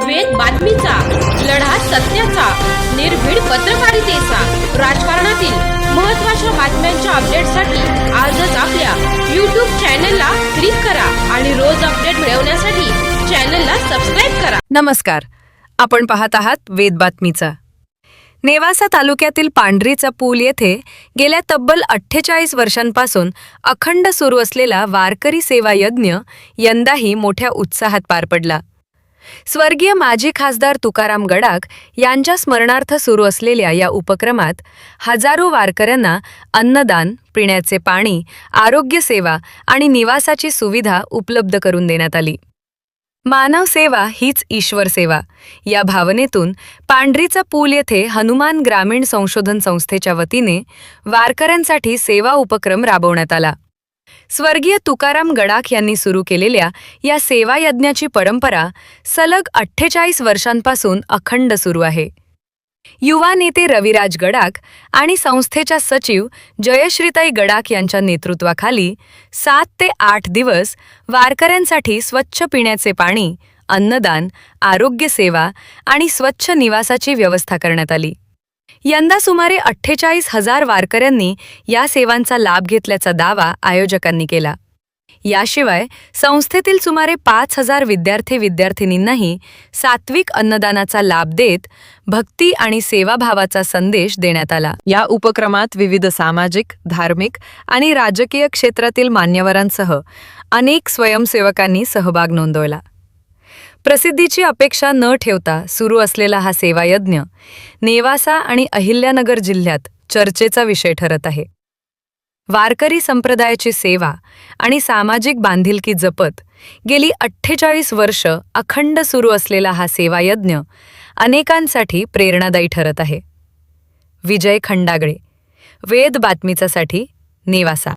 वेद बातमीचा, लढा सत्याचा, निर्भीड पत्रकारितेचा, राजकारणातील महत्त्वाच्या बातम्यांच्या अपडेटसाठी आजच आपल्या YouTube चॅनलला क्लिक करा आणि रोज अपडेट मिळवण्यासाठी चॅनलला सबस्क्राइब करा. नमस्कार, आपण पाहत आहात वेद बातमीचा. नेवासा तालुक्यातील पांढरीचा पूल येथे गेल्या तब्बल 48 वर्षांपासून अखंड सुरू असलेला वारकरी सेवा यज्ञ यंदाही मोठ्या उत्साहात पार पडला. स्वर्गीय माजी खासदार तुकाराम गडाख यांच्या स्मरणार्थ सुरू असलेल्या या उपक्रमात हजारो वारकऱ्यांना अन्नदान, पिण्याचे पाणी, आरोग्य सेवा आणि निवासाची सुविधा उपलब्ध करून देण्यात आली. मानव सेवा हीच ईश्वर सेवा या भावनेतून पांढरीचा पूल येथे हनुमान ग्रामीण संशोधन संस्थेच्या वतीने वारकऱ्यांसाठी सेवा उपक्रम राबवण्यात आला. स्वर्गीय तुकाराम गडाख यांनी सुरू केलेल्या या सेवा यज्ञाची परंपरा सलग 48 वर्षांपासून अखंड सुरू आहे. युवा नेते रविराज गडाख आणि संस्थेच्या सचिव जयश्रीताई गडाख यांच्या नेतृत्वाखाली 7 ते 8 दिवस वारकऱ्यांसाठी स्वच्छ पिण्याचे पाणी, अन्नदान, आरोग्य सेवा आणि स्वच्छ निवासाची व्यवस्था करण्यात आली. यंदा सुमारे 48,000 वारकऱ्यांनी या सेवांचा लाभ घेतल्याचा दावा आयोजकांनी केला. याशिवाय संस्थेतील सुमारे 5,000 विद्यार्थी-विद्यार्थिनींनाही सात्विक अन्नदानाचा लाभ देत भक्ती आणि सेवाभावाचा संदेश देण्यात आला. या उपक्रमात विविध सामाजिक, धार्मिक आणि राजकीय क्षेत्रातील मान्यवरांसह अनेक स्वयंसेवकांनी सहभाग नोंदवला. प्रसिद्धीची अपेक्षा न ठेवता सुरू असलेला हा सेवा यज्ञ नेवासा आणि अहिल्यानगर जिल्ह्यात चर्चेचा विषय ठरत आहे. वारकरी संप्रदायाची सेवा आणि सामाजिक बांधिलकी जपत गेली 48 वर्ष अखंड सुरू असलेला हा सेवा यज्ञ अनेकांसाठी प्रेरणादायी ठरत आहे. विजय खंडागळे, वेद बातमीचासाठी, नेवासा.